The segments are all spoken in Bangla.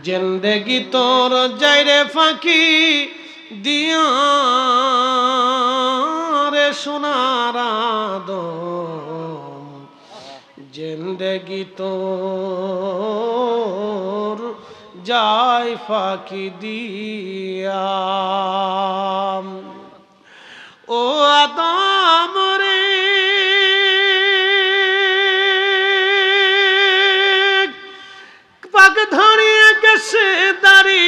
জিন্দেগি তোর যাইরে ফাঁকি দিয়া রে সোনার আদম, জিন্দেগি তোর যায় ফাঁকি দিয়া। ও আদম রে পাক ধরিয়ে গেছে দাড়ি,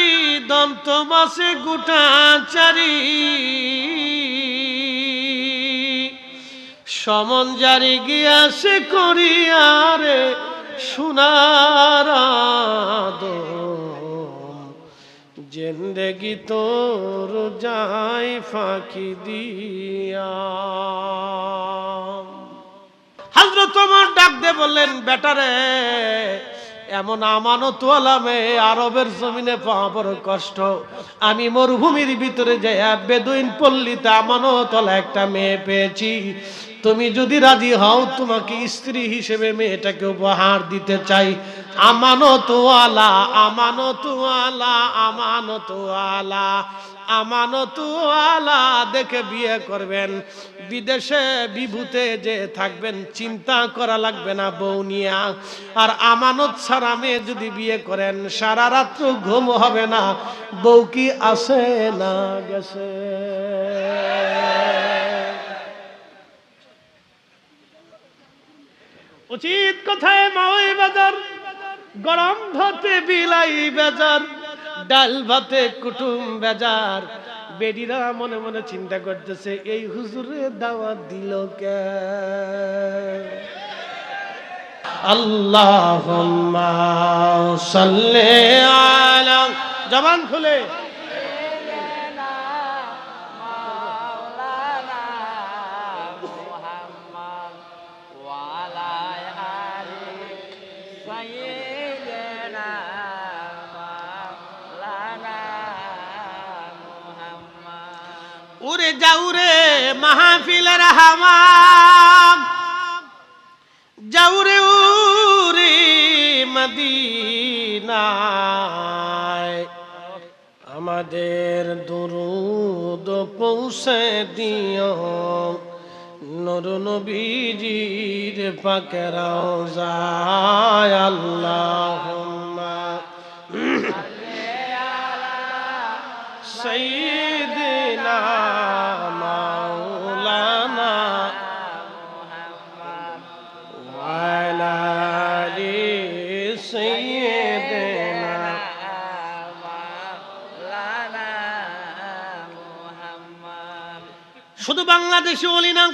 দন্ত মাসে গোটা চারি, সমন জারি গিয়াছে করিয়ারে সোনার আদম, জিন্দেগি তোর যায় ফাঁকি দিয়া। হযরত ওমর ডাক দিয়ে বললেন, বেটারে এমন আমানতওয়ালা মেয়ে আরবের জমিনে পাওয়া বড় কষ্ট। আমি মরুভূমির ভিতরে যাইয়া বেদুইন পল্লীতে আমানতওয়ালা একটা মেয়ে পেয়েছি। তুমি যদি রাজি হও তোমাকে স্ত্রী হিসেবে মেয়েটাকে উপহার দিতে চাই। আমানতওয়ালা আমানতওয়ালা আমানতওয়ালা আমানতওয়ালা দেখে বিয়ে করবেন। বিদেশে বিভূতে যে থাকবেন চিন্তা করা লাগবে না বউ নিয়া। আর আমানত ছাড়া মেয়ে যদি বিয়ে করেন সারা রাত্র ঘুম হবে না, বউ কি আছে না গেছে। উচিত কথায় মাওই বাজার, গরম ভাতে বিলাই বেজার, ডাল ভাতে কুটুম বেজার। বেডিরা মনে মনে চিন্তা করতেছে এই হুজুরে দাওয়াত দিল কে। আল্লাহুম্মা সাল্লি আলা, জবান খুলে উরে যাউরে মাহফিলের হাওয়া, যাউরে উরে মদিনায়, আমাদের দুরুদ পৌঁছে দিও নূর নবীজির পাক রওজায়। আল্লাহুম্মা সাইয়্যিদিনা মাওলানা ওয়া আলা আলি সাইয়্যিদিনা মাওলানা মুহাম্মদ। শুধু বাংলাদেশে ওলি না,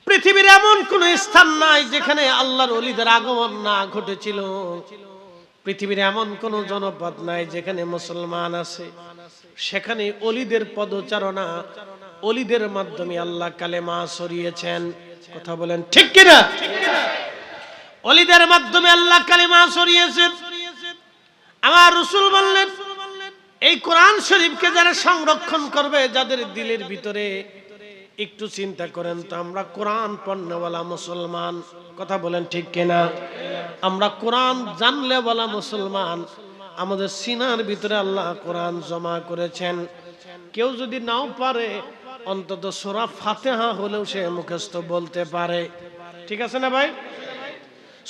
পৃথিবীর এমন কোন স্থান নাই যেখানে আল্লাহর ওলিদের আগমন না ঘটেছিল। পৃথিবীর এমন কোন জনপদ নাই যেখানে মুসলমান আছে, সেখানে ওলিদের পদচারণা, ওলিদের মাধ্যমে আল্লাহ কালেমা ছড়িয়েছেন। কথা বলেন ঠিক কিনা? ওলিদের মাধ্যমে আল্লাহ কালেমা ছড়িয়েছেন। আমার রাসূল বললেন, এই কোরআন শরীফকে যারা সংরক্ষণ করবে, যাদের দিলের ভিতরে একটু চিন্তা করেন তো, আমরা কোরআন পড়নেওয়ালা মুসলমান। কথা বলেন ঠিক কিনা? আমরা কোরআন জানলে বলা মুসলমান। আমাদের সিনার ভিতরে আল্লাহ কোরআন জমা করেছেন। কেউ যদি নাও পারে অন্তত সূরা ফাতিহা হলেও সে মুখস্থ বলতে পারে। ঠিক আছে না ভাই?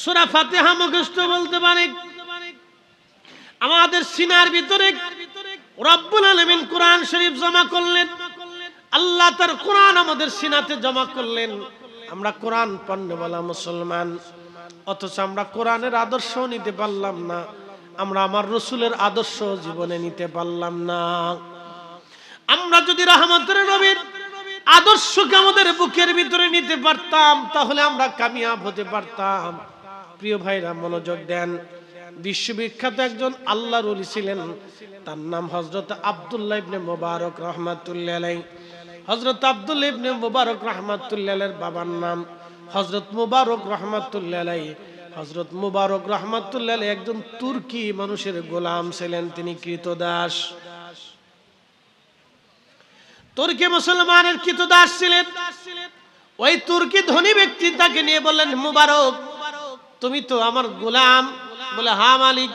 সূরা ফাতিহা মুখস্থ বলতে পারে। আমাদের সিনার ভিতরে রব্বুল আলামিন কোরআন শরীফ জমা করলেন। আল্লাহ তার কোরআন আমাদের সিনাতে জমা করলেন। আমরা কোরআন পড়নেওয়ালা মুসলমান, অথচ আমরা কোরআনের আদর্শ নিতে পারলাম না। আমরা আমার রাসূলের আদর্শ জীবনে নিতে পারলাম না। আমরা যদি রহমতের নবীর আদর্শকে আমাদের বুকের ভিতরে নিতে পারতাম তাহলে আমরা কামিয়াব হতে পারতাম। প্রিয় ভাইরা মনোযোগ দেন। বিশ্ববিখ্যাত একজন আল্লাহর ওলি ছিলেন, তার নাম হযরত আব্দুল্লাহ ইবনে মুবারক রাহমাতুল্লাহ আলাইহি। হযরত আব্দুল্লাহ ইবনে মুবারক রাহমাতুল্লাহ আলাইহির বাবার নাম হযরত মুবারক রাহমাতুল্লাহ আলাইহি। হযরত মুবারক রাহমাতুল্লাহ আলাইহি একজন তুর্কি মানুষের গোলাম ছিলেন, তিনি কৃতদাস। তুর্কি মুসলমানের কৃতদাস ছিলেন। ওই তুর্কি ধনী ব্যক্তি তাকে নিয়ে বললেন, মুবারক তুমি তো আমার গোলাম। বলে হ্যাঁ মালিক।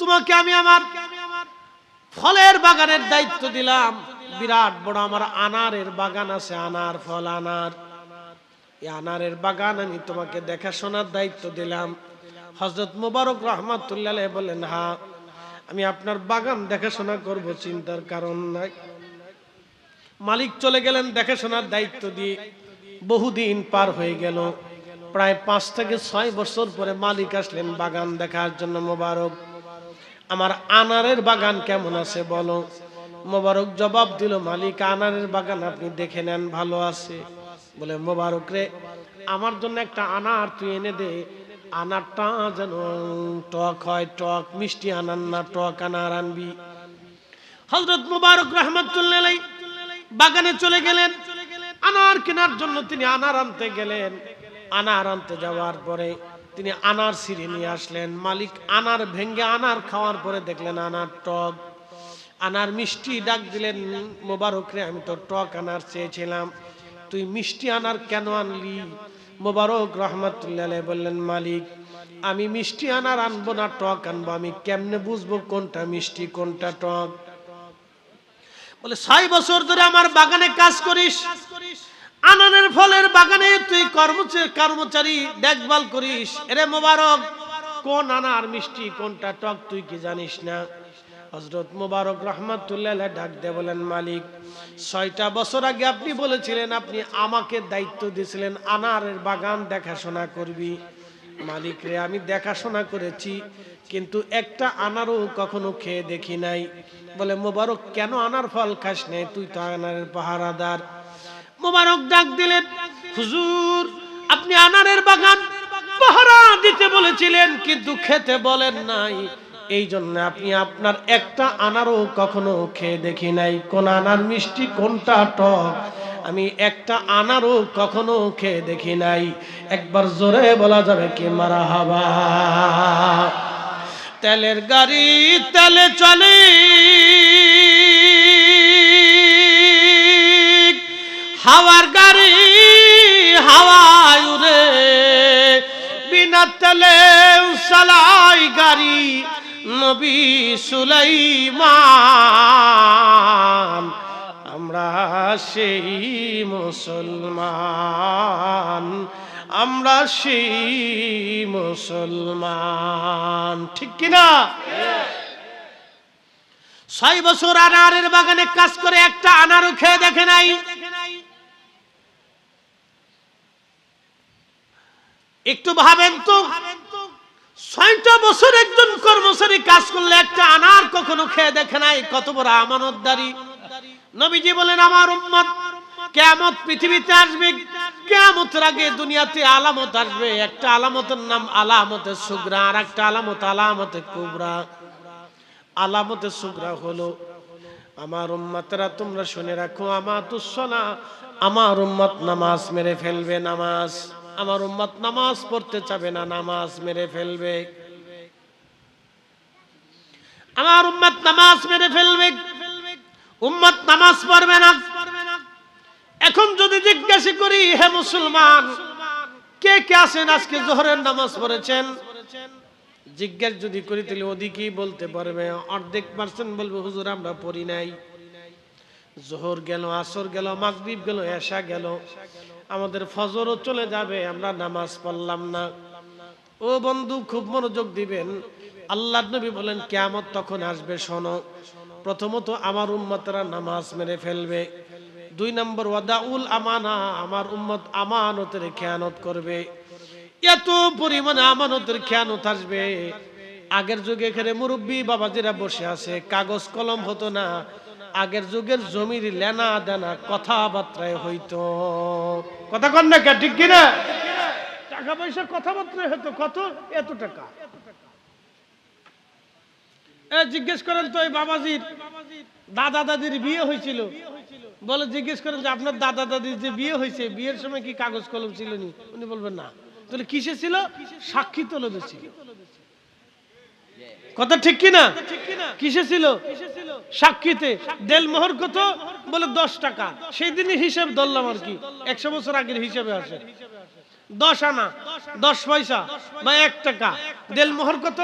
তোমাকে আমি আমার ফলের বাগানের দায়িত্ব দিলাম, বিরাট বড় আমার আনারের বাগান আছে, আনার ফল আনার, এই আনারের বাগান আমি তোমাকে দেখাশোনার দায়িত্ব দিলাম। হযরত মুবারক রাহমাতুল্লাহ আলাইহি বলেন, হ্যাঁ আমি আপনার বাগান দেখাশোনা করব, চিন্তার কারণ নাই। মালিক চলে গেলেন দেখাশোনার দায়িত্ব দিয়ে। বহুদিন পার হয়ে গেল, প্রায় 5 থেকে 6 বছর পরে মালিক আসলেন বাগান দেখার জন্য। মোবারক আমার আনারের বাগান কেমন আছে বলো। মোবারক জবাব দিল, মালিক আনারের বাগান আপনি দেখে নেন, ভালো আছে। বলে, মোবারক রে আমার জন্য একটা আনার তুই এনে দে, আনারটা যেন টক হয়, টক মিষ্টি আনার না, টক আনার আনবি। হযরত মুবারক রাহমাতুল্লাহ আলাইহি বাগানে চলে গেলেন আনার কেনার জন্য। তিনি আনার আনতে গেলেন। আনার আনতে যাওয়ার পরে তিনি আনার ছিঁড়ে নিয়ে আসলেন। মালিক আনার ভেঙ্গে আনার খাওয়ার পরে দেখলেন আনার টক, আনার মিষ্টি। ডাক দিলেন, মোবারক রে আমি তো টক আনার চেয়েছিলাম, তুই মিষ্টি আনার কেন আনলি? মোবারক রাহমাতুল্লাহ আলাইহি বললেন, মালিক আমি মিষ্টি আনার আনবো না, টক আনবো, আমি কেমনে বুঝবো কোনটা মিষ্টি কোনটা টক? বলে, 6 বছর ধরে আমার বাগানে কাজ করিস, আনারের ফলের বাগানে তুই কর্মচারী দেখভাল করিস, এরে মোবারক কোন আনার মিষ্টি কোনটা টক তুই কি জানিস না? হযরত মুবারক রাহমাতুল্লাহ আলাইহি ডাক দিয়ে বলেন, মালিক 6টা বছর আগে আপনি বলেছিলেন, আপনি আমাকে দায়িত্ব দিয়েছিলেন আনারের বাগান দেখাশোনা করবি। মালিক রে আমি দেখাশোনা করেছি, কিন্তু একটা আনারও কখনো খেয়ে দেখি নাই। বলে, মোবারক কেন আনার ফল খাস নাই? তুই তো আনারের পাহারাদার। মোবারক ডাক দিলেন, হুজুর আপনি আনারের বাগান পাহারা দিতে বলেছিলেন, কিন্তু খেতে বলেন নাই, এই জন্য আপনি আপনার একটা আনারও কখনো খেয়ে দেখি নাই। কোন আনার মিষ্টি কোনটা টক আমি একটা আনারও কখনো খেয়ে দেখি নাই। একবার জোরে বলা যাবে কি মারহাবা? তেলের গাড়ি তেলে চলে, হাওয়ার গাড়ি হাওয়ায় উড়ে, বিনা তেলে চালাই গাড়ি নবী সুলাইমান। আমরা সেই মুসলমান, আমরা সেই মুসলমান, ঠিক কিনা? 6 বছর আনারের বাগানে কাজ করে একটা আনারও খেয়ে দেখে নাই। একটু ভাবেন তো, 6টা বছর একজন কর্মচারী কাজ করলে একটা আনার কখনো খেয়ে দেখে নাই, কত বড় আমানতদারি। নবীজি বলেন, আমার উম্মত কিয়ামত পৃথিবীতে আসবে, কিয়ামতের আগে দুনিয়াতে আলামত আসবে। একটা আলামতের নাম আলামতে সুগরা, আর একটা আলামত আলামতে কুবরা। আলামতে সুগরা হলো, আমার উম্মতরা তোমরা শুনে রাখো, আমাতুস সালাহ, আমার উম্মত নামাজ মেরে ফেলবে, নামাজ, আমার উম্মত নামাজ পড়তে চাবে না, নামাজ মেরে ফেলবে। আমার উম্মত নামাজ মেরে ফেলবে, উম্মত নামাজ পড়বে না। এখন যদি জিজ্ঞাসা করি, হে মুসলমান কে কে আছেন আজকে যোহরের নামাজ পড়েছেন? জিজ্ঞাসা যদি করি তাহলে ওদিকেই বলতে পারবে, অর্ধেক পার্সেন্ট বলবে হুজুর আমরা পড়ি নাই। যোহর গেল, আসর গেল, মাগরিব গেল, এশা গেল, আমাদের ফজরও চলে যাবে, আমরা নামাজ পড়লাম না। ও বন্ধু খুব মনোযোগ দিবেন, আল্লাহর নবী বলেন কিয়ামত তখন আসবে। শোনো, প্রথমত আমার উম্মতরা নামাজ মেরে ফেলবে। 2 নম্বর ওয়াদাউল আমানা, আমার উম্মত আমানতের খেয়ানত করবে। এত পরিমাণে আমানতের খেয়ানত আসবে, আগের যুগে এখানে মুরব্বী বাবাজিরা বসে আছে, কাগজ কলম হতো না, আগের যুগের জমির লেনা দেনা কথাবার্তায় হইতো। কথা কন না, ঠিক কিনা? টাকা পয়সা কথাবার্তায় হতো, কত এত টাকা। জিজ্ঞেস করেন তো এই বাবাজির দাদা দাদির বিয়ে হয়েছিল, বলে জিজ্ঞেস করেন যে আপনার দাদা দাদির যে বিয়ে হয়েছে, বিয়ের সময় কি কাগজ কলম ছিল নি? উনি বলবেন না। তাহলে কিসে ছিল? সাক্ষী তলবে ছিল। কথা ঠিক কিনা? কিসে ছিল? সাক্ষীতে। দেলমোহর কত? বলে 10 টাকা। সেই দিনই হিসাব ধরলাম আর কি, 100 বছর আগের হিসাবে আসে। 10 আনা 10 পয়সা বা 1 টাকা দেলমোহর কত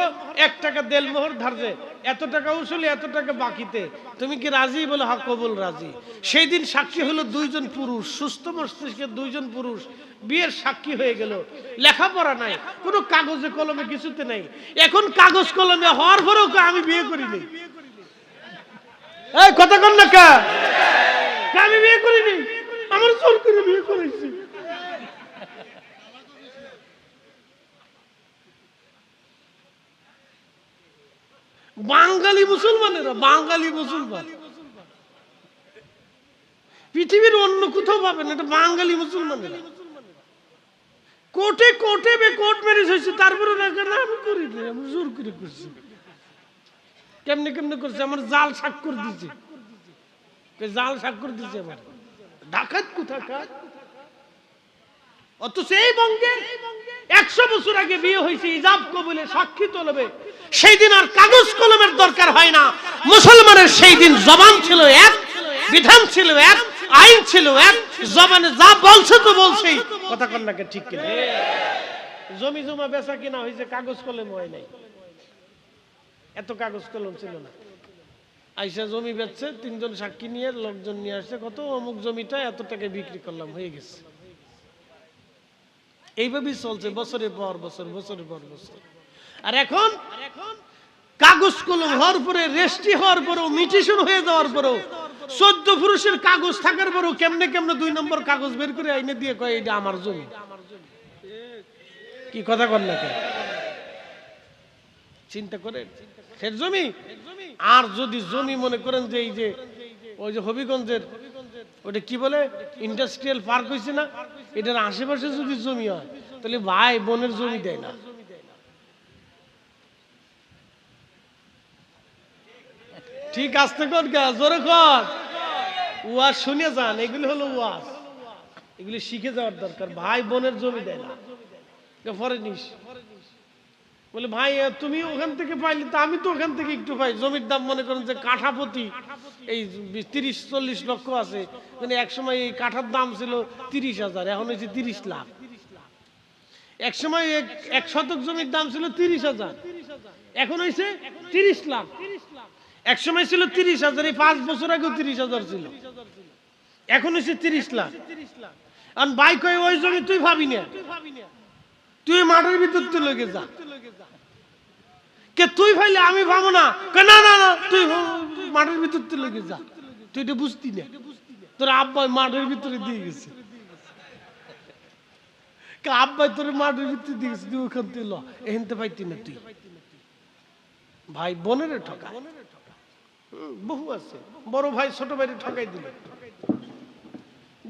1 টাকা দেলমোহর ধার্যে এত টাকা উসুলি এত টাকা বাকিতে তুমি কি রাজি বলে হক কবুল রাজি সেই দিন সাক্ষী হলো দুইজন পুরুষ সুস্থ মস্তিষ্কের দুইজন পুরুষ বিয়ের সাক্ষী হয়ে গেল লেখাপড়া নাই কোনো কাগজে কলমে কিছুতে নাই এখন কাগজ কলমে হওয়ার পরেও আমি বিয়ে করিনি এই কথা কন না কা আমি বিয়ে করিনি আমার জোর করে বিয়ে করেছি বাঙালি মুসলমানেরা বাঙালি মুসলমান পৃথিবীর অন্য কোথাও পাবেন এটা বাঙালি মুসলমানেরা কোর্টে কোর্টে কোর্ট ম্যারেজ হয়েছে তারপরে আমি করি না আমি জোর করে করছি কেমনে কেমনে করছে আমার জাল স্বাক্ষর দিচ্ছে জাল স্বাক্ষর দিচ্ছে আমার ডাকাত কোথাকার অথচ এই বঙ্গে 100 বছর আগে বিয়ে হয়েছে ইজাব কবুলে সাক্ষী তোলবে সেই দিন আর কাগজ কলমের দরকার হয় না মুসলমানের সেই দিন জবান ছিল এক বিধান ছিল এক আইন ছিল এক জবানে যা বলছে তো বলছেই কথা কন নাকি ঠিক কিনা জমি জমা বেচা কিনা হয়েছে কাগজ কলম হয় নাই এত কাগজ কলম ছিল না আইসা জমি বেচছে 3 জন সাক্ষী নিয়ে লোকজন নিয়ে আসছে কত অমুক জমিটা এত টাকা বিক্রি করলাম হয়ে গেছে এইভাবেই চলছে বছরের পর বছর বছরের পর বছর আর এখন কাগজ কলম হওয়ার পরে রেজিস্ট্রি হওয়ার পরেও মিউটেশন হয়ে যাওয়ার পরেও 14 পুরুষের কাগজ থাকার পরেও কেমনে কেমনে 2 নম্বর কাগজ বের করে আইনে দিয়ে কয় এটা আমার জমি কি কথা কর না চিন্তা করেন ফের জমি আর যদি জমি মনে করেন যে এই যে ওই যে হবিগঞ্জের ওটা কি বলে ইন্ডাস্ট্রিয়াল পার্ক হয়েছে না এটার আশেপাশে যদি জমি হয় তাহলে ভাই বোনের জমি দেয় না ঠিক আসতে কর জোরে কর ওয়াজ শুনে যান এগুলি হলো ওয়াজ এগুলি শিখে যাওয়ার দরকার ভাই বোনের জমি দেয় না পরে নিস বলে ভাই তুমি ওখান থেকে পাইলে তো আমি তো ওখান থেকে একটু পাই জমির দাম মনে করেন যে কাঠা প্রতি এই 30-40 লক্ষ আছে মানে একসময় এই কাঠার দাম ছিল 30,000 এখন হয়েছে 30 লাখ একসময় 1 শতক জমির দাম ছিল 30,000 এখন হয়েছে 30 লাখ একসময় ছিল 30,000 এই 5 বছর আগেও 30,000 ছিল এখন হয়েছে 30 লাখ আর ভাই কয় ওই জমি তুই ভাবি না তুই মাঠের ভিতর তুই লেগে যা কে তুই ভাইলে আমি ভাবো না না না না তুই মাঠের ভিতর তুই লেগে যা তুই এটা বুঝতি না তোর আব্বা মাঠের ভিতরে দিয়ে গেছে আব্বাই তোর মাঠের ভিতরে দিয়ে গেছে তুই ওখান থেকে ল এখানতে পাইতি না তুই ভাই বোনের ঠকা বহু আছে বড় ভাই ছোট ভাইরে ঠকাই দিল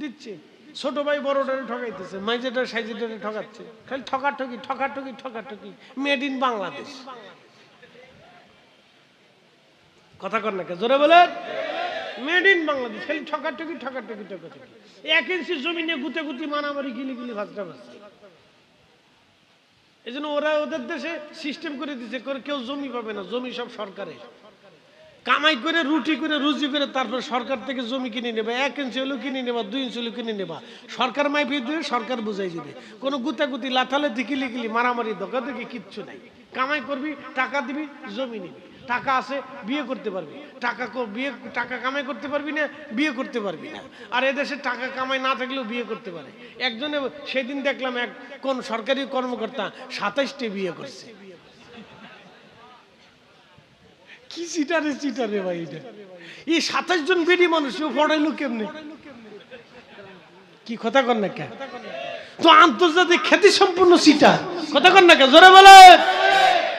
দিচ্ছে ছোট ভাই বড়টারে ঠকাইতেছে মাইজেটা সাইজেটারে ঠকাচ্ছে খালি ঠকাঠকি ঠকাঠকি ঠকাঠকি মেড ইন বাংলাদেশ কথা কর না জোরে বলে মেড ইন বাংলাদেশ খালি ঠকাঠকি ঠকাঠকি ঠকাঠকি 1 ইঞ্চি জমি নিয়ে গুতে গুতি মারামারি গিলি গিলি ভাজটা ভাজছে এই জন্য ওরা ওদের দেশে সিস্টেম করে দিচ্ছে করে কেউ জমি পাবে না জমি সব সরকারের কামাই করে রুটি করে রুজি করে তারপর সরকার থেকে জমি কিনে নেবা 1 ইঞ্চি হলেও কিনে নেবা 2 ইঞ্চি হলেও কিনে নেবা সরকার মাইপে দিয়ে সরকার বুঝাই দিবে কোনো গুতাগুতি লাথালে দিকিলি গিলি মারামারি ধোকা দেখি কিচ্ছু নাই কামাই করবি টাকা দিবি জমি নিবি টাকা আছে বিয়ে করতে পারবি টাকা কামাই করতে পারবি না বিয়ে করতে পারবি না আর এদেশে টাকা কামাই না থাকলেও বিয়ে করতে পারে একজনে সেদিন দেখলাম এক কোন সরকারি কর্মকর্তা 27টি বিয়ে করছে কি চিটারে ভাই এটা এই 27 জন বেডি মানুষ পড়াইলো কেমনে কি কথা কর না কে তো আন্তর্জাতিক খ্যাতি সম্পন্ন চিটার কথা কর না কে জোরে বলে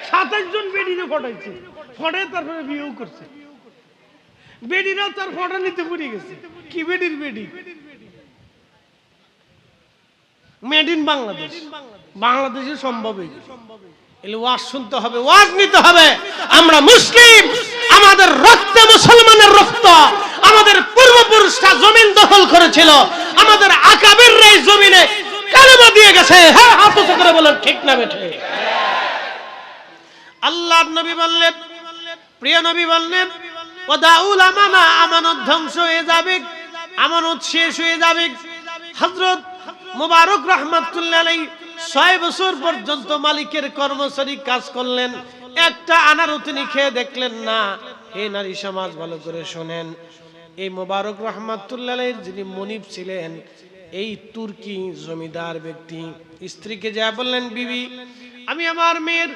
27 জন বেডিরে পড়াইছে পড়ে তারপরে বিয়েও করছে বেডিরাও তার ফটো নিতে পড়ে গেছে কি বেডির বেডি মেড ইন বাংলাদেশ বাংলাদেশে সম্ভব হয়ে গেছে এলে ওয়াজ শুনতে হবে ওয়াজ নিতে হবে আমরা মুসলিম আমাদের রক্তে মুসলমানের রক্ত আমাদের পূর্বপুরুষরা জমিন দখল করেছিল আমাদের আকাবিররা এই জমিনে কালেমা দিয়ে গেছে হ্যাঁ হাত উঁচু করে বলেন ঠিক না বেঠে আল্লাহর নবী বললেন প্রিয় নবী বললেন ওয়াদাউল আমানা আমানত ধ্বংস হয়ে যাবে আমানত শেষ হয়ে যাবে হযরত মুবারক রাহমাতুল্লাহ আলাইহি 6 বছর পর্যন্ত মালিকের কর্মচারী কাজ করলেন, একটা আনারও তিনি খেয়ে দেখলেন না। হে নারী সমাজ, ভালো করে শুনেন, এই মুবারক রাহমাতুল্লাহ আলাইহির যিনি মনিব ছিলেন, এই তুর্কি জমিদার ব্যক্তি স্ত্রীকে যা বললেন, বিবি আমি আমার মেয়ের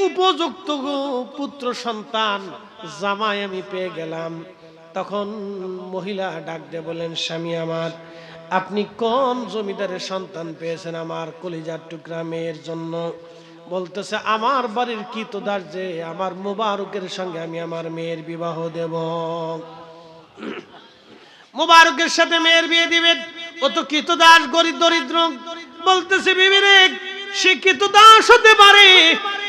উপযুক্ত পুত্র সন্তান জামাই আমি পেয়ে গেলাম। তখন মহিলা ডাক দিয়ে বলেন, স্বামী আমার, আপনি কোন জমিদারের সন্তান পেয়েছেন আমার কলিজার টুকরা মেয়ের জন্য? বলতেছে, আমার বাড়ির কৃতদার্যে আমার মুবারকের সঙ্গে আমি আমার মেয়ের বিবাহ দেব। মুবারকের সাথে মেয়ের বিয়ে দিবেন, ও তো কৃতদাস, গরিব দরিদ্র। বলতেছে, বিবি রে, সে কৃতদাস হতে পারে,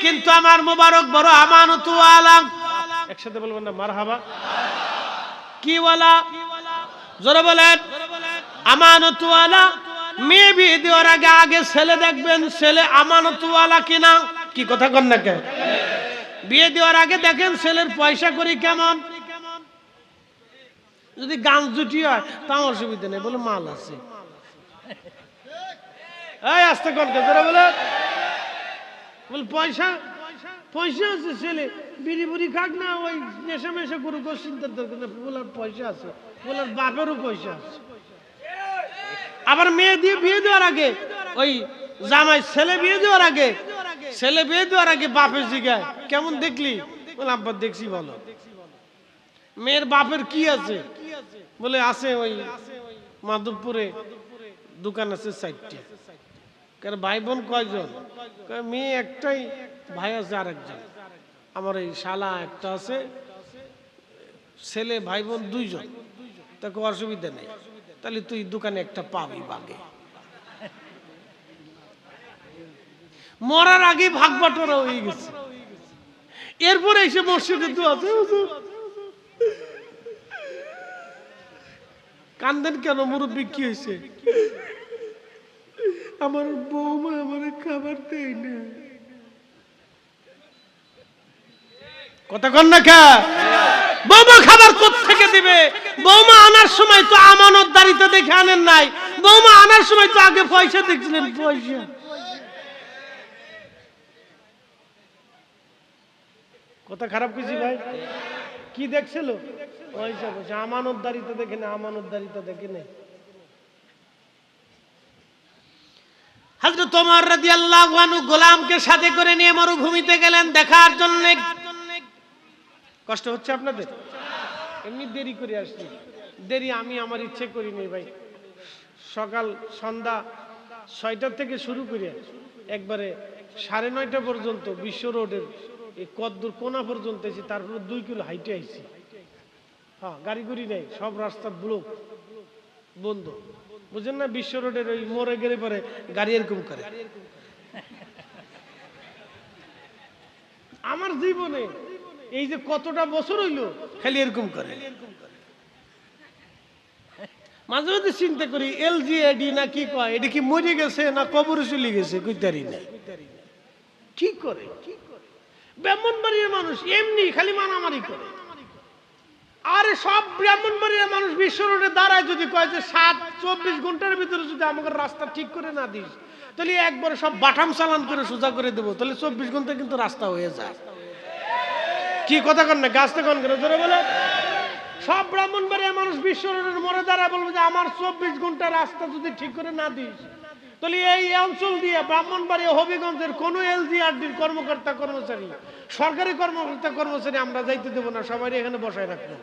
কিন্তু আমার মুবারক বড় আমানতওয়ালা। একসাথে বলবেন না মারহাবা? কি ওয়ালা? জোরে বলেন। আমানতওয়ালা। মেয়ে বিয়ে দেওয়ার আগে ছেলে দেখবেন, ছেলে আমানতওয়ালা কিনা। কি কথা কন না কেন? বিয়ে দেওয়ার আগে দেখেন ছেলের পয়সা করি কেমন। যদি গান জুটি হয় তাও অসুবিধা নেই, বলে মাল আছে। এই আস্তে কন জোরে বলেন। বল পয়সা পয়সা আছে, ছেলে বিড়ি বুড়ি খাক না, ওই নেশা মেশা করুক, চিন্তার দরকার না, বলার পয়সা আছে, বলার বাপেরও পয়সা আছে। আবার মেয়ে দিয়ে বিয়ে দেওয়ার আগে ওই জামাই ছেলে বিয়ে দেওয়ার আগে বাপের জিগায়, কেমন দেখলি? বলে আব্বা দেখছি। বলো মেয়ের বাপের কি আছে? বলে আছে ওই মাধবপুরে দোকান আছে 4টি। ভাই বোন কয়জন? মেয়ে একটাই, ভাই আছে আরেকজন। আমার এই শালা একটা আছে, ছেলে ভাই বোন 2জন। তাকে অসুবিধা নেই, তাহলে তুই দোকানে একটা পাবি বাগে। মরার আগে ভাগ বাটোয়ারা হয়ে গেছে। এরপরে এসে মসজিদে দোয়া আছে। কান্দেন কেন? মুরব্বী কি হয়েছে? আমার বৌমা আমার খাবার দেয় না। কথা কন না কে? বৌমা খাবার কোত্থেকে দিবে? বৌমা আনার সময় তো আমানতদারিতে দেখে আনেন নাই, বৌমা আনার সময় তো আগে পয়সা দেখছিলেন। পয়সা কথা খারাপ কিছু ভাই? কি দেখছিল? পয়সা। পয়সা আমানতদারিতে দেখে না, আমানতদারিতে দেখে নেই। হযরত ওমর রাদিয়াল্লাহু আনহু গোলামকে সাথে করে নিয়ে মরুভূমিতে গেলেন দেখার জন্য। কষ্ট হচ্ছে আপনাদের? এমনি দেরি করে আসছি। দেরি আমি আমার ইচ্ছে করিনি ভাই। সকাল সন্ধ্যা 6টা থেকে শুরু করে একবারে 9:30 পর্যন্ত বিশ্ব রোডের এই কদ্দুর কোনা পর্যন্ত এসেছি। তারপরে 2 কিলো হাইটে আইছি। হ্যাঁ, গাড়ি গুড়ি নেই, সব রাস্তা ব্লক, বন্ধ। বুঝেন না? বিশ্ব রোডের ওই মোড়ে গেলে পরে গাড়ি এরকম করে। আমার জীবনে এই যে কতটা বছর হইলো খালি এরকম করে। মাঝে মাঝে চিন্তা করি, এলজিএডি না কি কয়, এটা কি মরে গেছে না কবরে চলে গেছে, কইতারি না। কি করে? ব্রাহ্মণবাড়ির মানুষ এমনি খালি মারামারি করে। আরে সব ব্রাহ্মণবাড়ির মানুষ বিশ্ব রোডে দাঁড়ায় যদি কয় যে 24 ঘন্টার ভিতরে যদি আমাদের রাস্তা ঠিক করে না দিস, তাহলে একবারে সব বাটাম চালান করে সোজা করে দেবো, তাহলে 24 ঘন্টা কিন্তু রাস্তা হয়ে যায়। কি কথা কন না? গাছটা কন করে জোরে বলে। সব ব্রাহ্মণবাড়ির মানুষ বিশ্ব রোডের মোড়ে দাঁড়ায় বলবে যে আমার 24 ঘন্টা রাস্তা যদি ঠিক করে না দিস, তাহলে এই অঞ্চল দিয়ে ব্রাহ্মণবাড়ি হবিগঞ্জের কোন এলজিআরডির কর্মকর্তা কর্মচারী, সরকারি কর্মকর্তা কর্মচারী আমরা যাইতে দেবো না, সবাই এখানে বসায় রাখবো।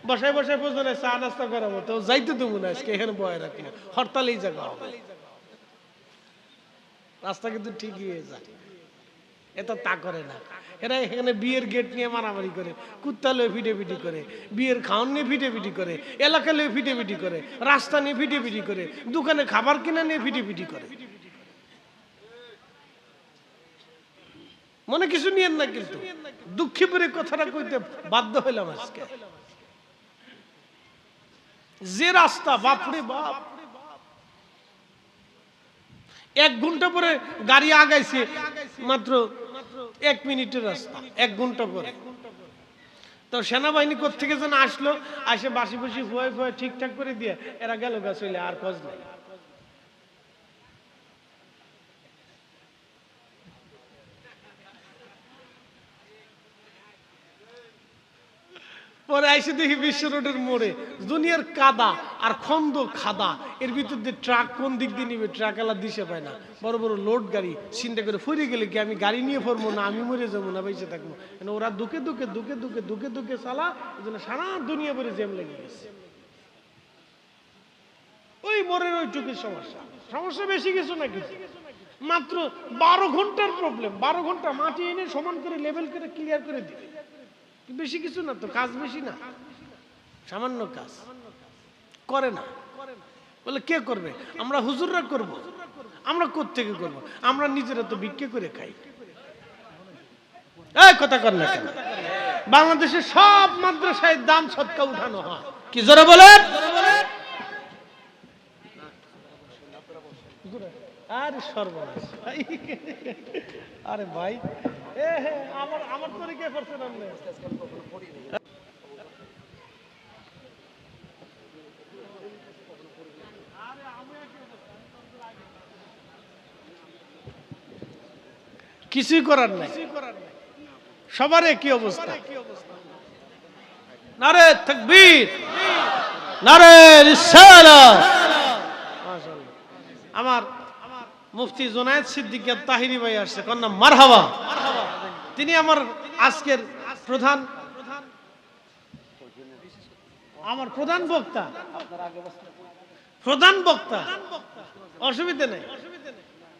বসায় বসায় প্রয়োজনে চা নাস্তা করাবো, তো যাইতে দেবো না, আজকে এখানে বসায় রাখবো, হরতালেই জায়গা হবে। রাস্তা কিন্তু ঠিকই হয়ে যায়। এটা তা করে না। এরা এখানে বিয়ের গেট নিয়ে মারামারি করে, কুত্তা লয়ে ফিটেফিটি করে, বিয়ের খাওয়ান নিয়ে ফিটেফিটি করে, এলাকা লয়ে ফিটেফিটি করে, রাস্তা নিয়ে ফিটেফিটি করে, দোকানে খাবার কিনা নিয়ে ফিটেফিটি করে। মনে কিছু নিয়েন না, কিন্তু দুঃখে পরে কথাটা কইতে বাধ্য হইলাম আজকে। যে রাস্তা, বাপরে বাপ, 1 ঘন্টা পরে গাড়ি আগাইছে, মাত্র 1 মিনিটের রাস্তা, 1 ঘন্টা পরে। তো সেনাবাহিনী কোত্থেকে যেন আসলো, আসে বাসি বাসি ফুয়ে ফুয়ে ঠিকঠাক করে দিয়ে এরা গেল গা চলে, আর খোঁজ নাই। পরে আইসে দেখি বিশ্ব রোডের মোড়ে দুনিয়ার কাদা আর খন্দ খাদা, এর ভিতর দিয়ে ট্রাক কোন দিক দিয়ে নিবে ট্রাক আলা দিশে পায় না। বড় বড় লোড গাড়ি চিন্তা করে ফিরে গেলে কি আমি গাড়ি নিয়ে ফরবো না আমি মরে যাবো না বেঁচে থাকবো, ওরা দুকে দুকে দুকে দুকে দুকে দুকে চালা, এই জন্য সারা দুনিয়া ভরে জ্যাম লেগে গেছে। ওই মোড়ের ওইটুকুর সমস্যা, সমস্যা বেশি কিছু না, কিছু মাত্র 12 ঘন্টার প্রবলেম। 12 ঘন্টা মাটি এনে সমান করে লেভেল করে ক্লিয়ার করে দিবে, বেশি কিছু না তো, কাজ বেশি না, সামান্য কাজ করে না। বলে কে করবে? আমরা হুজুররা করব। আমরা কোত্থেকে করব? আমরা নিজেরা তো ভিক্ষে করে খাই। এই কথা কর না কেন? বাংলাদেশের সব মাদ্রাসায় দান সদকা উঠানো হয়, কি জোরে বলেন? আরে সর্বনাশ, আরে ভাই আমার তরিকে করছেন আপনি। কিছুই করার নাই, সবার একই অবস্থা। নারে তাকবীর, নারে রিসালাত। আমার মুফতি জুনায়েদ সিদ্দিক তাহিরি ভাই আসছে, কন্যা মারহাবা। তিনি আমার আজকের প্রধান বক্তা, অসুবিধা নেই।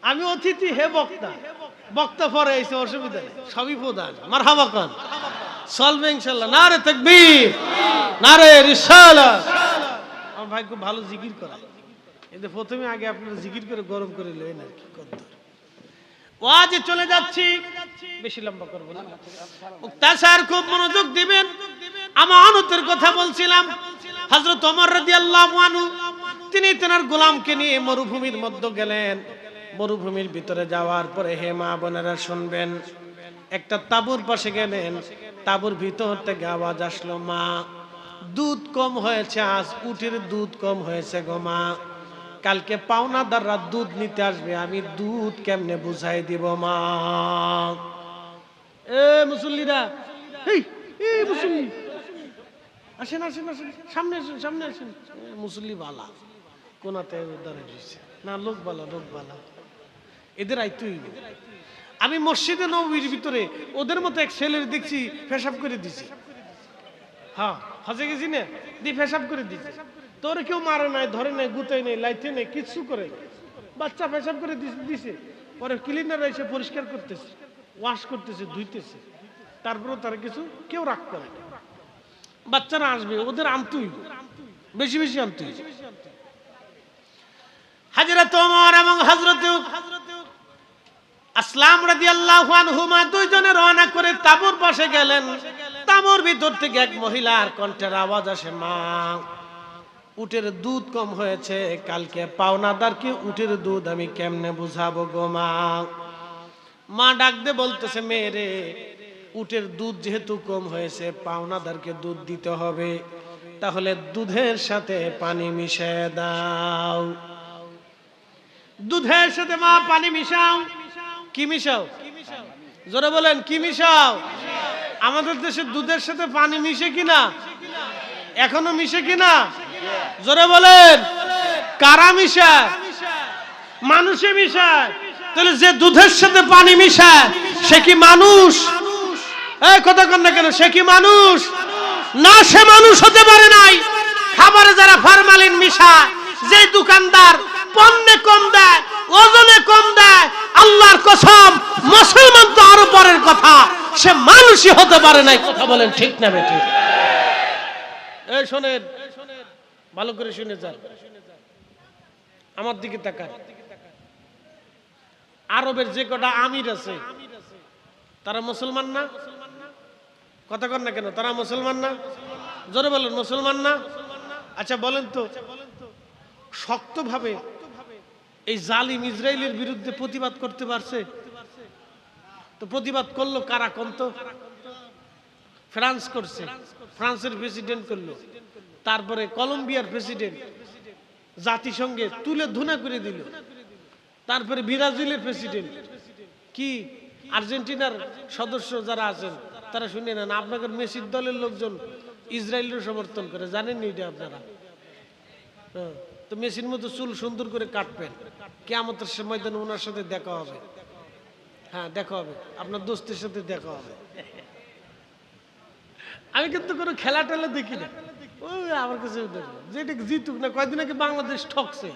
আমি অতিথি, হে বক্তা, বক্তা পরে এসে অসুবিধা নেই, সবই প্রধান। মারহাবা খান, চলবে ইনশাআল্লাহ। নারে তাকবীর, নারে রিসালাত। আমার ভাই খুব ভালো জিকির করে, কিন্তু প্রথমে আগে আপনারা জিকির করে গরম করে লইন আর কি করতে। ওয়াজে চলে যাচ্ছি, বেশি লম্বা করব না, মুক্তাসার খুব মনোযোগ দিবেন। আমানতের কথা বলছিলাম। হযরত ওমর রাদিয়াল্লাহু আনহু তিনি তেনার গোলামকে নিয়ে মরুভূমির মধ্যে গেলেন। মরুভূমির ভিতরে যাওয়ার পরে, হে মা বোনেরা শুনবেন, একটা তাঁবুর পাশে গেলেন। তাঁবুর ভিতর থেকে আওয়াজ আসলো, মা দুধ কম হয়েছে, আজ উটের দুধ কম হয়েছে গো মা, কালকে পাওনাদাররা দুধ নিতে আসবে, আমি দুধ কেমনে বুঝাই দিব মা। এ মুসল্লিরা, এই মুসল্লি আসেন আসেন আসেন, সামনে আসেন সামনে আসেন। মুসল্লি বালা কোনাতে দাঁড়িয়ে দিয়েছে না, লোক বালা লোক বালা, এদের আইতুই। আমি মসজিদে নববীর ভিতরে ওদের মতো এক ছেলের দেখছি পেশাব করে দিছি। হ্যাঁ, হজে গেছি না, দিয়ে পেশাব করে দিছি। তোর কেউ মারে নাই, ধরে নাই, গুতাই নাই, লাইতে নাই, কিচ্ছু করে বাচ্চা পেশাব করে দিছে। পরে ক্লিনার এসে পরিষ্কার করতেছে, ওয়াশ করতেছে, ধুইতেছে। তারপরে তারা কিছু কেউ রাগ করে, বাচ্চারা আসবে, ওদের আনতেই বেশি বেশি আনতেই। হযরত ওমর এবং হযরত আসলাম রাদিয়াল্লাহু আনহুমা দুইজনে রওনা করে তাঁবুর পাশে গেলেন। তাঁবুর ভিতর থেকে এক মহিলার কণ্ঠের আওয়াজ আসে, মা উটের দুধ কম হয়েছে, কালকে পাওনাদারকে উটের দুধ আমি কেমনে বুঝাবো গো মা। মা ডাক দিয়ে বলতেছে, মেয়েরে, উটের দুধ যেহেতু কম হয়েছে, পাওনাদারকে দুধ দিতে হবে, তাহলে দুধের সাথে পানি মিশিয়ে দাও। দুধের সাথে মা পানি মিশাও। কি মিশাও? জোরে বলেন, কি মিশাও? আমাদের দেশে দুধের সাথে পানি মিশে কিনা? এখনো মিশে কিনা? জোরে বলেন, কারা মিশায়? মানুষে মিশায়। তাহলে যে দুধের সাথে পানি মিশায় সে কি মানুষ? এই কথা কন না কেন, সে কি মানুষ? না, সে মানুষ হতে পারে নাই। খাবারে যারা ফরমালিন মিশায়, যে দোকানদার পণ্যে কম দেয়, ওজনে কম দেয়, আল্লাহর কসম মুসলমান তো আরো পরের কথা, সে মানুষই হতে পারে নাই। কথা বলেন ঠিক না বেঠিক? এই শোনেন, ভালো করে শুনে যান, আমার দিকে তাকান। আরবের যে কটা আমির আছে তারা মুসলমান না? কথা কন না কেন, তারা মুসলমান না? জোরে বলেন, মুসলমান না? আচ্ছা বলেন তো, শক্তভাবে এই জালিম ইসরায়েলের বিরুদ্ধে প্রতিবাদ করতে পারছে? তো প্রতিবাদ করলো কারা কোন তো? ফ্রান্স করছে, ফ্রান্সের প্রেসিডেন্ট করলো। তারপরে কলম্বিয়ার প্রেসিডেন্ট জাতিসংঘে তুলে ধুনা করে দিল। তারপরে ব্রাজিলের প্রেসিডেন্ট, কি আর্জেন্টিনার সদস্য যারা আছেন আপনারা শুনে নেন, আপনাদের মেসির দলের লোকজন ইসরায়েলের সমর্থন করে, জানেননি এটা আপনারা? হ্যাঁ, তো মেসির মতো চুল সুন্দর করে কাটবেন, কিয়ামতের সময় দেন ওনার সাথে দেখা হবে। হ্যাঁ, দেখা হবে, আপনার দোস্তের সাথে দেখা হবে। আমি কিন্তু কোনো খেলা টেলা দেখি না, ওই আমার কাছে যেটা জিতুক না, কয়দিন আগে বাংলাদেশ ঠকছে,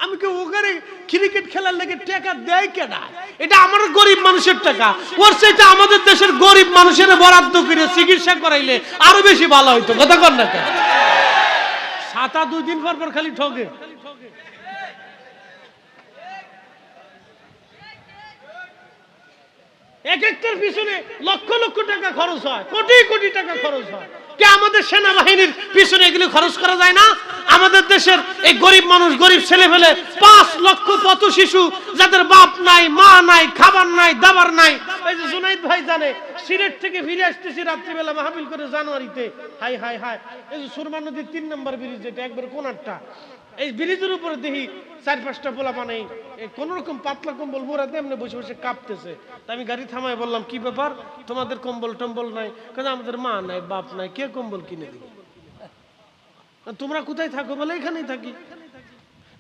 আমি কি ওখানে ক্রিকেট খেলার লেগে টাকা দেয় কেনা? এটা আমার গরিব মানুষের টাকা, ওর চাইতে আমাদের দেশের গরিব মানুষের বরাদ্দ করে চিকিৎসা করাইলে আরো বেশি ভালো হইতো। কথা কর না কেন? সাতা 2 দিন পর পর খালি ঠকে। এক একটার পিছনে লক্ষ লক্ষ টাকা খরচ হয়, কোটি কোটি টাকা খরচ হয়। কে আমাদের সেনাবাহিনীর পিছনে এগুলো খরচ করা যায় না? আমাদের দেশের এই গরিব মানুষ, গরিব ছেলে ফেলে 5 লক্ষ পথ শিশু, যাদের বাপ নাই, মা নাই, খাবার নাই, দাবার নাই। এই যে জুনাইদ ভাই জানে, সিলেট থেকে ফিরে আসতেছি রাত্রিবেলা মাহফিল করে জানুয়ারিতে, হাই হাই হাই, এই যে সুরমা নদীর 3 নম্বর ব্রিজ, যেটা একবার কোনারটা, এই ব্রিজের উপরে দেখি 4-5টা পোলা মানে কোন রকম পাতলা কম্বল মোড়াতে এমনি বসে বসে কাঁপতেছে। তা আমি গাড়ি থামায় বললাম, কি ব্যাপার, তোমাদের কম্বল টম্বল নাই? কারণ আমাদের মা নাই, বাপ নাই, কে কম্বল কিনে দিবে? তোমরা কোথায় থাকো? বলে এখানেই থাকি,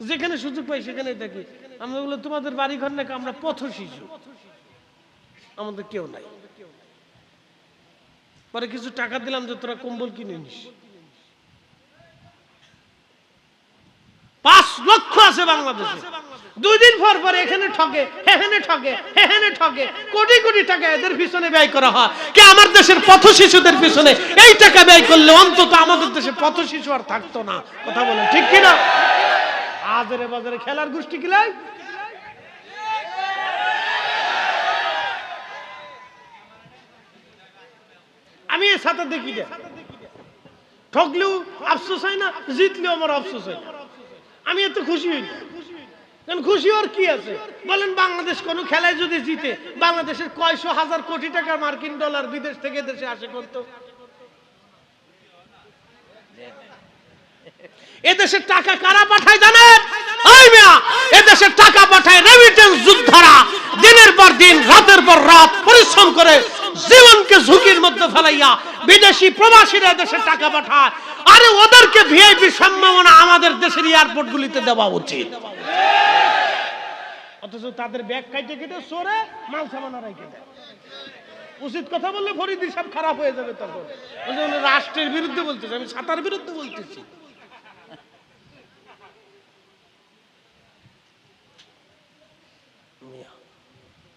যেখানে সুযোগ পাই সেখানেই থাকি। আমরা বলে তোমাদের বাড়ি ঘর নাকি? আমরা পথ শিশু, আমাদের কেউ নাই। পরে কিছু টাকা দিলাম যে তোরা কম্বল কিনে নিস। 5 লক্ষ আছে বাংলাদেশে, 2 দিন পর পর এখানে ঠকে, এখানে ঠকে, এখানে ঠকে, কোটি কোটি টাকা এদের পিছনে ব্যয় করা হয়। কে আমার দেশের পথ শিশুদের পিছনে এই টাকা ব্যয় করলে অন্তত আমাদের দেশে পথ শিশু আর থাকতো না। কথা বলেন ঠিক কিনা? আজরে বাজারে খেলার গোষ্ঠী কিলাই। আমি এর সাথে দেখি না, ঠকলেও আফসোস হয় না, জিতলেও আমার আফসোস হয় না। আমি এত খুশি হই না, কারণ খুশি আর কি আছে বলেন? বাংলাদেশ কোন খেলায় যদি জিতে, বাংলাদেশের কয়শো হাজার কোটি টাকা মার্কিন ডলার বিদেশ থেকে দেশে আসে করতো। এদেশের টাকা কারা পাঠায় জানেন? ওই মিয়া, এদেশের টাকা পাঠায় রেমিটেন্স যোদ্ধারা, দিনের পর দিন, রাতের পর রাত পরিশ্রম করে জীবনকে ঝুঁকির মধ্যে ফেলাইয়া বিদেশি প্রবাসীরা দেশে টাকা পাঠায়। আরে ওদেরকে ভিআইপি সম্মাননা আমাদের দেশের এয়ারপোর্ট গুলিতে দেওয়া উচিত। অথচ তাদের ব্যাগ কাইটে কেটে সরে মাল সামানা রাখে দেয়। উচিত কথা বললে ফরিদি সব খারাপ হয়ে যাবে। তখন রাষ্ট্রের বিরুদ্ধে বলতেছে, আমি ছাতার বিরুদ্ধে বলতেছি।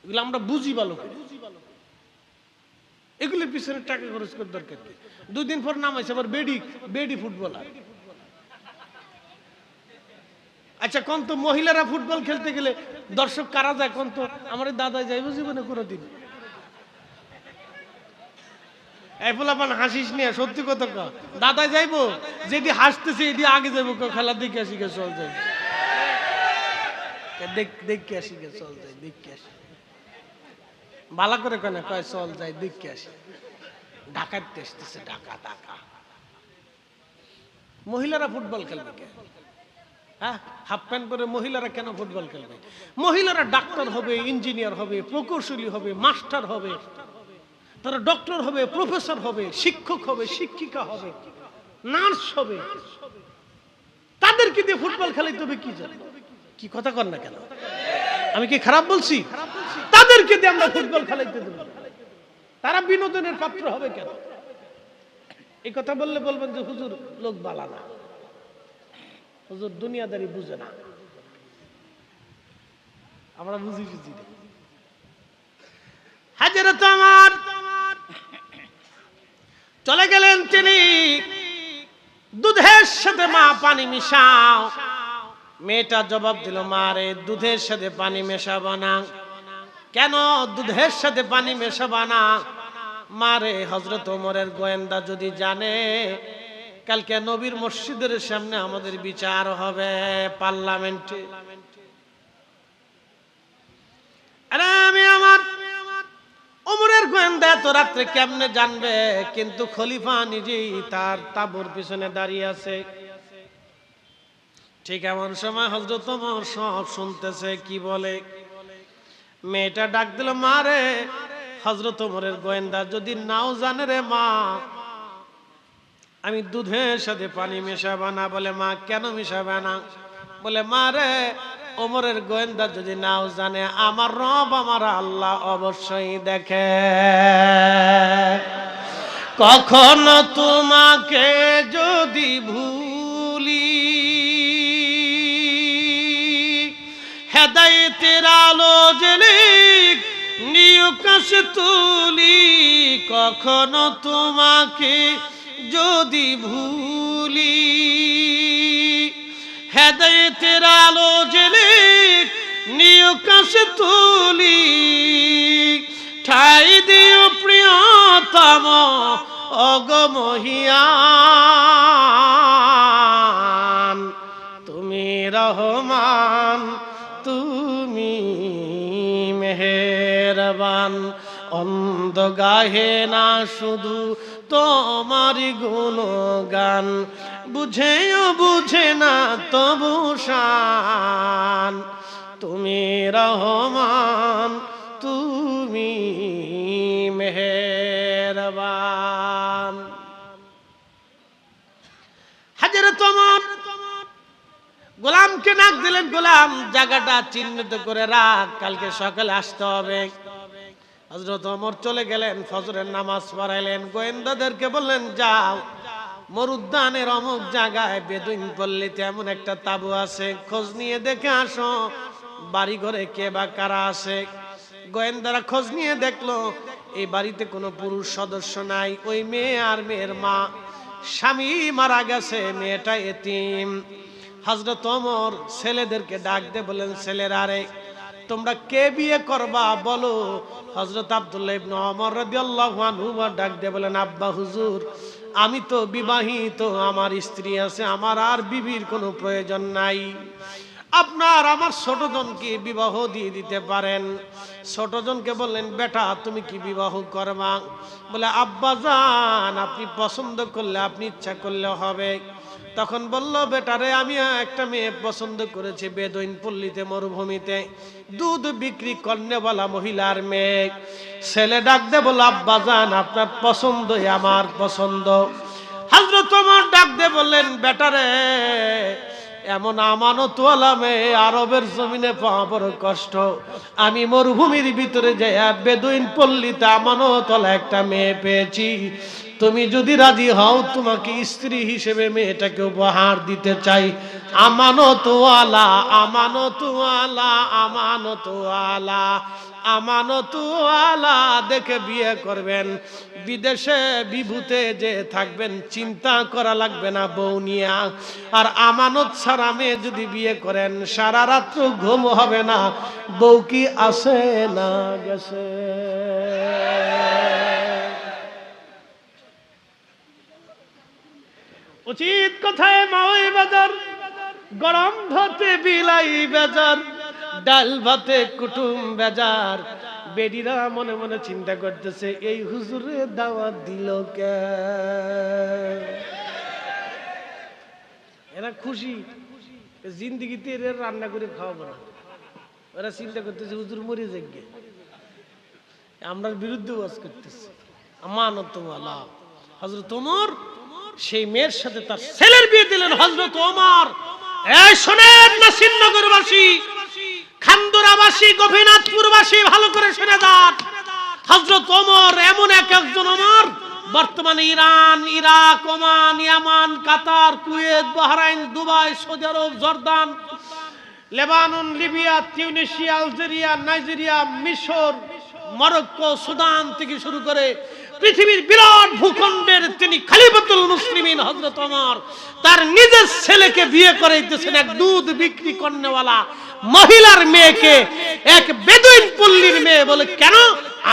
এগুলো আমরা বুঝি ভালো করে, এগুলোর পিছনে টাকা খরচ করার দরকার কি? 2 দিন পর নাম আছে আবার বেডি ফুটবলার। আচ্ছা কোন তো মহিলারা ফুটবল খেলতে গেলে দর্শক কারা যায়? কোন তো আমার দাদা যাইব জীবনে কোনোদিন? এই পোলাপান হাসিস নিয়ে, সত্যি কথা কও, দাদা যাইবো? যেটি হাসতেছে এটি আগে যাইবো, খেলা দেখে আসি গে, চল যাই, দেখে আসি গে, চল যাই, দেখে আসি। ভালো করে কেন কয় চল যাই, দেখে আসি। ঢাকাতে আসতেছে, ঢাকা ঢাকা। মহিলারা ফুটবল খেলবে কে? হ্যাঁ, হাফ প্যান্ট পরে মহিলারা কেন ফুটবল খেলবে? মহিলারা ডাক্তার হবে, ইঞ্জিনিয়ার হবে, প্রকৌশলী হবে, মাস্টার হবে, তারা ডক্টর হবে, প্রফেসর হবে, শিক্ষক হবে, শিক্ষিকা হবে, নার্স হবে। তাদেরকে দিয়ে ফুটবল খেলাইতে হবে কি জন্য? কি কথা কর না কেন? আমি কি খারাপ বলছি? তাদেরকে দিয়ে আমরা ফুটবল খেলাইতে দেব, তারা বিনোদনের পাত্র হবে কেন? এই কথা বললে বলবেন যে হুজুর লোক বালা না, হুজুর দুনিয়াদারি বুঝে না। আমরা বুঝি না। হাজরত আমার চলে গেলেন তিনি, দুধের সাথে মা পানি মিশাও। মেয়েটা জবাব দিল, মা রে দুধের সাথে পানি মেশাবা না। কেন দুধের সাথে পানি মেশাবা না? মা রে হযরত ওমরের গোয়েন্দা যদি জানে, কালকে নবীর মসজিদের সামনে আমাদের বিচার হবে পার্লামেন্টে। আরে আমি আমার ওমরের গোয়েন্দা তো রাত্রে কেমনে জানবে? কিন্তু খলিফা নিজেই তার তাঁবুর পিছনে দাঁড়িয়ে আছে। ঠিক এমন সময় হযরত ওমর সব শুনতেছে। কি বলে? মেয়েটা ডাক দিল, মা রে হযরত ওমরের গোয়েন্দা যদি নাও জানে রে মা, আমি দুধের সাথে পানি মেশাবা না। বলে মা কেন মেশাবে না? বলে মা রে, ওমরের গোয়েন্দা যদি নাও জানে, আমার রব আমার আল্লাহ অবশ্যই দেখে। কখনো তোমাকে যদি ভুলি, হেদায়েতের আলো জ্বেলে নিয়কাশ তুলি। কখনো তোমাকে যদি ভুলি, হেদায়েতের আলো জ্বেলে নিয়কাশ তুলি। ঠাই দিও প্রিয়তম অগমহিয়ান, তুমি রহমান, তুমি মেহেরবান। অন্ধ গাহে না শুধু তোমারি গুণগান, বুঝেও বুঝে না তবু শান। তুমি রহমান, তুমি মেহেরবান। হযরত ওমর গোলামকে ডাক দিলেন, গোলাম জায়গাটা চিহ্নিত করে রাখ, কালকে সকালে আসতে হবে। হযরত ওমর চলে গেলেন, ফজরের নামাজ পড়াইলেন, গোয়েন্দাদেরকে বললেন যাও মরুদ্যানের অমুক জায়গায় বেদুইন পল্লীতে এমন একটা তাঁবু আছে, খোঁজ নিয়ে দেখে আসো বাড়ি ঘরে কে বা কারা আছে। গোয়েন্দারা খোঁজ নিয়ে দেখলো এই বাড়িতে কোনো পুরুষ সদস্য নাই। ওই মেয়ে আর মেয়ের মা, স্বামী মারা গেছে, মেয়েটা এতিম। হযরত ওমর ছেলেদেরকে ডাক দিয়ে বলেন, ছেলেরা রে তোমরা কে বিয়ে করবা বলো। হযরত আব্দুল্লাহ ইবনে ওমর রাদিয়াল্লাহু আনহু ডাক দিয়ে বলেন, আব্বা হুজুর আমি তো বিবাহিত, আমার স্ত্রী আছে, আমার আর বিবির কোনো প্রয়োজন নাই। আপনার আমার ছোট জনকে বিবাহ দিয়ে দিতে পারেন। ছোট জনকে বললেন, বেটা তুমি কি বিবাহ করবা? বলে আব্বা জান আপনি পছন্দ করলে, আপনি ইচ্ছা করলে হবে। তখন বলল, বেটারে আমি একটা মেয়ে পছন্দ করেছি বেদুইন পল্লীতে, মরুভূমিতে দুধ বিক্রি করনেওয়ালা মহিলার মেয়ে। ছেলে ডাক দে বলল, আব্বা জান আপনার পছন্দই আমার পছন্দ। হযরত ওমর ডাক দে বললেন, বেটারে এমন আমানতওয়ালা মেয়ে আরবের জমিনে পাওয়া বড় কষ্ট। আমি মরুভূমির ভিতরে যাইয়া বেদুইন পল্লীতে আমানতওয়ালা একটা মেয়ে পেয়েছি। তুমি যদি রাজি হও তোমাকে স্ত্রী হিসেবে মেয়েটাকে উপহার দিতে চাই। আমানতওয়ালা, আমানতওয়ালা, আমানতওয়ালা, আমানতওয়ালা দেখে বিয়ে করবেন। বিদেশে বিভূতে যে থাকবেন চিন্তা করা লাগবে না বউ নিয়া। আর আমানত ছাড়া মেয়ে যদি বিয়ে করেন সারা রাত্র ঘুম হবে না, বউ কি আছে না গেছে। উচিত কথায় মাওই বাজার, গরম ভাতে বিলাই বেজার, ডাল ভাতে কুটুম বেজার। বেডিরা মনে মনে চিন্তা করতেছে, এই হুজুরে দাওয়াত দিল কে? এরা খুশি জিন্দিগিতে এর রান্না করে খাওয়াবো না। ওরা চিন্তা করতেছে হুজুর মরে যাবে, আমরা বিরুদ্ধে ওয়াজ করতেছে। আমানতওয়ালা হযরত ওমর সেই মেয়ের সাথে তার ছেলের বিয়ে দিলেন। হযরত ওমর, এই শোনেন নাসিরনগরবাসী, খান্দুরাবাসী, গোপীনাথপুরবাসী ভালো করে শুনে যান। হযরত ওমর এমন একজন ওমর, বর্তমানে Iran, Iraq, Oman, Yemen, Qatar, Kuwait, Bahrain, Dubai, Saudi Arabia, Jordan, Lebanon, Libya, Tunisia, Algeria, Nigeria, মিশর, মরক্কো, সুদান থেকে শুরু করে পৃথিবীর বিরাট ভূখণ্ডের তিনি খলিফাতুল মুসলিমিন হযরত ওমর তার নিজের ছেলেকে বিয়ে করাইতেছেন এক দুধ বিক্রি করনেওয়ালা মহিলার মেয়েকে, এক বেদুইন পল্লীর মেয়ে। বলে কেন?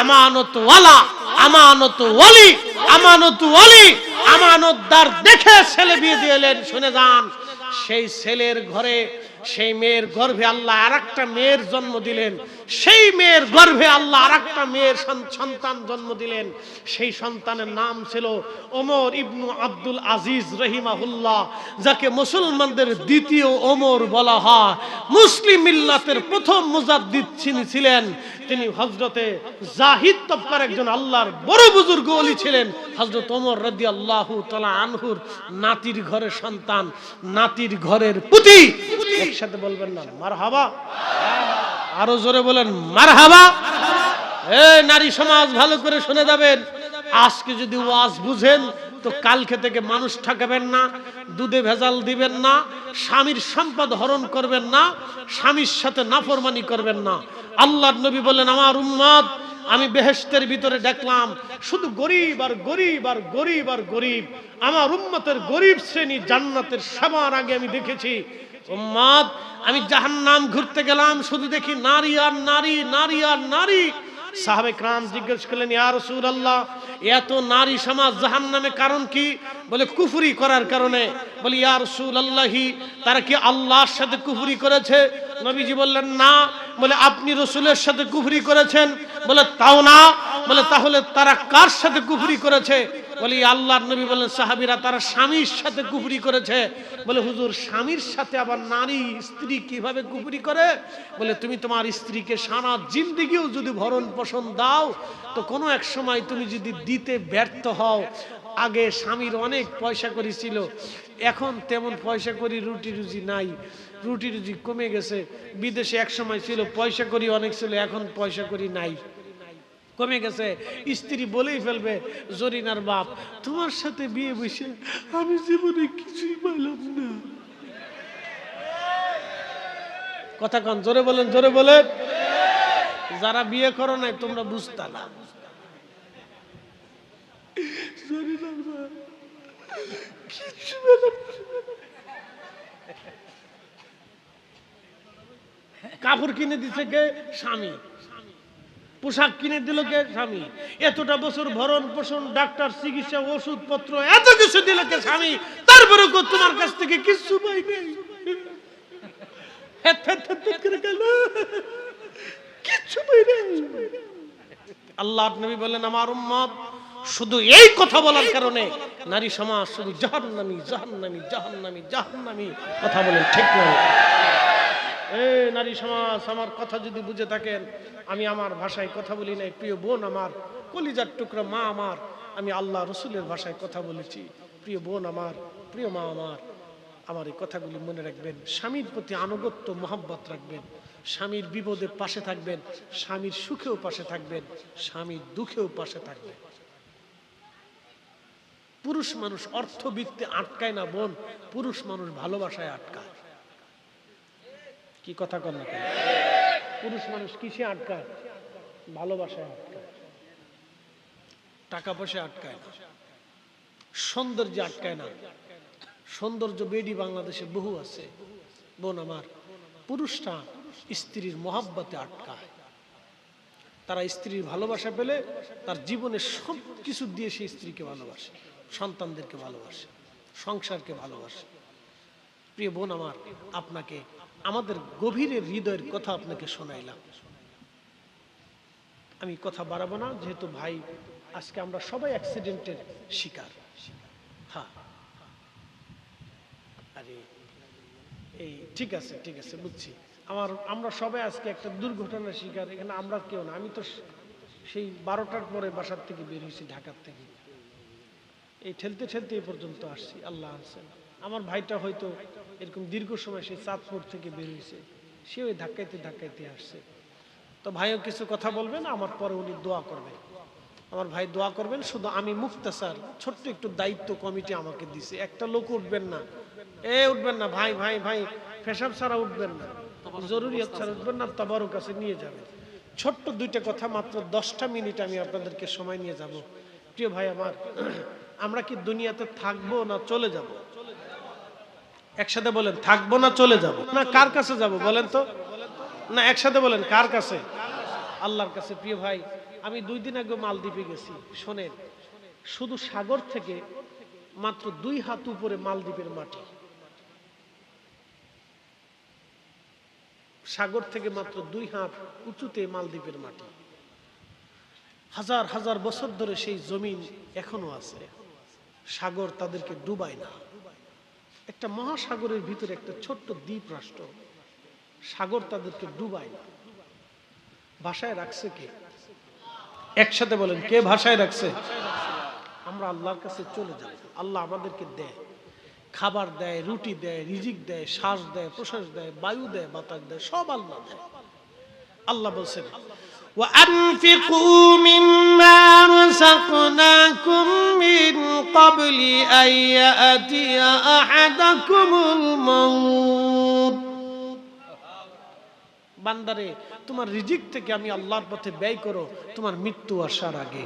আমানতওয়ালা, আমানতওয়ালি, আমানতওয়ালি, আমানতদার দেখে ছেলে বিয়ে দিলেন। শুনে যান, সেই ছেলের ঘরে সেই মেয়ের গর্ভে আল্লাহ আরেকটা মেয়ের জন্ম দিলেন, সেই মেয়ের গর্ভে আল্লাহ আরেকটা মেয়ের সন্তান জন্ম দিলেন। সেই সন্তানের নাম ছিল ওমর ইবনু আব্দুল আজিজ রহিমাহুল্লাহ, যাকে মুসলমানদের দ্বিতীয় ওমর বলা হয়। মুসলিম মিল্লাতের প্রথম মুজাদ্দিদ যিনি ছিলেন তিনি হযরতে জাহিদ তবকার একজন আল্লাহর বড় বুজুর্গ ওলি ছিলেন, হযরত ওমর রাদিয়াল্লাহু তাআলা আনহুর নাতির ঘরের সন্তান, নাতির ঘরের পুতি। একসাথে বলবেন না মারহাবা? আরো জোরে বলেন মারহাবা। এই নারী সমাজ ভালো করে শুনে যাবেন, আজকে যদি ওয়াজ বুঝেন তো কালকে থেকে মানুষ ঠকাবেন না, দুধে ভেজাল দিবেন না, স্বামীর সম্পদ হরণ করবেন না, স্বামীর সাথে নাফরমানি করবেন না। আল্লাহর নবী বলেন, আমার উম্মত আমি বেহেশতের ভিতরে দেখলাম শুধু গরিব আর গরিব আর গরিব আর গরিব। আমার উম্মতের গরিব শ্রেণী জান্নাতের সবার আগে আমি দেখেছি। উম্মত আমি জাহান্নাম ঘুরতে গেলাম, শুধু দেখি নারী আর নারী, নারী আর নারী। সাহাবে کرام জিজ্ঞেস করলেন, ইয়া রাসূলুল্লাহ, এত নারী সমাজ জাহান্নামে কারণ কি? বলে কুফরি করার কারণে। বলি ইয়া রাসূলুল্লাহি, তারা কি আল্লাহর সাথে কুফরি করেছে? নবীজি বললেন না। বলে আপনি রাসূলের সাথে কুফরি করেছেন? বলে তাও না। বলে তাহলে তারা কার সাথে কুফরি করেছে? বলি আল্লাহর নবী বললেন, সাহাবীরা তারা স্বামীর সাথে কুফরি করেছে। বলে হুজুর, স্বামীর সাথে আবার নারী স্ত্রী কিভাবে কুফরি করে? বলে তুমি তোমার স্ত্রীকে সারা জিন্দেগিও যদি ভরণ পোষণ দাও তো কোনো এক সময় তুমি যদি দিতে ব্যর্থ হও, আগে স্বামীর অনেক পয়সা করি ছিল, এখন তেমন পয়সা করি রুটি রুজি নাই, রুটি রুজি কমে গেছে। বিদেশে এক সময় ছিল পয়সা করি অনেক ছিল, এখন পয়সা করি নাই, কমে গেছে। স্ত্রী বলেই ফেলবে, জরিনার বাপ, তোমার সাথে বিয়ে বসে আমি জীবনে কিছুই পাইলাম না। কথা কন, জোরে বলেন, জোরে বলেন। যারা বিয়ে করো নাই তোমরা বুঝতা না। জরিনার বাপ কিছু পেলাম না। কাপড় কিনে দিছে কে? স্বামী। পোশাক কিনে দিল কে? স্বামী। এতটা বছর ভরণ পোষণ, ডাক্তার, চিকিৎসা, ওষুধপত্র এত কিছু দিল কে? স্বামী। তারপরে তোমার কাছ থেকে কিছু পাই নাই, কিছু পাই নাই। আল্লাহর নবী বলেন, আমার উম্মত শুধু এই কথা বলার কারণে নারী সমাজ শুধু জাহান্নামী, জাহান্নামী, জাহান্নামী, জাহান্নামী কথা বলেন, ঠিক নয়? নারী সমাজ আমার কথা যদি বুঝে থাকেন, আমি আমার ভাষায় কথা বলি নাই। প্রিয় বোন আমার, কলিজার টুকরা মা আমার, আমি আল্লাহ রসুলের ভাষায় কথা বলেছি। প্রিয় বোন আমার, প্রিয় মা আমার এই কথাগুলি মনে রাখবেন। স্বামীর প্রতি আনুগত্য মহব্বত রাখবেন, স্বামীর বিপদে পাশে থাকবেন, স্বামীর সুখেও পাশে থাকবেন, স্বামীর দুঃখেও পাশে থাকবেন। পুরুষ মানুষ অর্থবিত্তে আটকায় না বোন, পুরুষ মানুষ ভালোবাসায় আটকায়। কি কথা কন না? পুরুষ মানুষ কিসে আটকায়? ভালোবাসায় আটকায়, টাকা পয়সা আটকায় না, সৌন্দর্য আটকায় না। সৌন্দর্য বেডি বাংলাদেশে বহু আছে বোন আমার। পুরুষরা স্ত্রীর মহাব্বতে আটকায়। তারা স্ত্রীর ভালোবাসা পেলে তার জীবনের সব কিছু দিয়ে সে স্ত্রীকে ভালোবাসে, সন্তানদেরকে ভালোবাসে, সংসারকে ভালোবাসে। প্রিয় বোন আমার, আপনাকে আমাদের গভীরের হৃদয়ের কথা আপনাকে শোনাইলাম। আমি কথা বাড়াবো না, যেহেতু ভাই আজকে আমরা সবাই অ্যাক্সিডেন্টের শিকার। হ্যাঁ, আরে এই ঠিক আছে, ঠিক আছে, বুঝছি। আমরা সবাই আজকে একটা দুর্ঘটনার শিকার। এখানে আমরা কেউ না, আমি তো সেই 12টার পরে বাসার থেকে বের হয়েছি, ঢাকার থেকে। এই ঠেলতে ঠেলতে এই পর্যন্ত আসছি, আল্লাহ আছেন। আমার ভাইটা হয়তো এরকম দীর্ঘ সময় সেই চাঁদপুর থেকে বের হয়েছে, সে ওই ধাক্কাইতে ধাক্কাইতে আসছে। তো ভাইও কিছু কথা বলবেন, আমার পরে উনি দোয়া করবেন। আমার ভাই দোয়া করবেন। শুধু আমি মুক্তাসার ছোট্ট একটু দায়িত্ব কমিটি আমাকে দিছে। একটা লোক উঠবেন না, উঠবেন না ভাই, ভাই ভাই পেশাব ছাড়া উঠবেন না, জরুরিয়াত ছাড়া উঠবেন না, তাবারুর কাছে নিয়ে যাবেন। ছোট্ট দুইটা কথা, মাত্র 10টা মিনিট আমি আপনাদেরকে সময় নিয়ে যাব। প্রিয় ভাই আমার, আমরা কি দুনিয়াতে থাকবো না চলে যাব? একসাথে বলেন, থাকবো না চলে যাব? না কার কাছে যাব বলেন তো? না একসাথে বলেন, কার কাছে? আল্লাহর কাছে। প্রিয় ভাই, আমি 2 দিন আগে মালদ্বীপে গেছি। শোনেন, শুধু সাগর থেকে মাত্র 2 হাত উপরে মালদ্বীপের মাটি। সাগর থেকে মাত্র 2 হাত উঁচুতে মালদ্বীপের মাটি। হাজার হাজার বছর ধরে সেই জমিন এখনো আছে। সাগর তাদেরকে ডুবায় না। একটা মহাসাগরের ভিতরে একটা ছোট্ট দ্বীপ রাষ্ট্র, সাগর তাদেরকে ডুবায় না। ভাষায় রাখছে কে? একসাথে বলেন, কে ভাষায় রাখছে? আমরা আল্লাহর কাছে চলে যাই। আল্লাহ আমাদেরকে দেয়, খাবার দেয়, রুটি দেয়, রিজিক দেয়, শ্বাস দেয়, প্রশ্বাস দেয়, বায়ু দেয়, বাতাস দেয়, সব আল্লাহ দেয়। আল্লাহ বলছেন, وَأَنفِقُوا مِمَّا رَزَقْنَاكُم مِّن قَبْلِ أَن يَأْتِيَ أَحَدَكُمُ الْمَوْتُ। বান্দারে, তোমার রিজিক থেকে আমি আল্লাহর পথে ব্যয় করো তোমার মৃত্যু আসার আগে।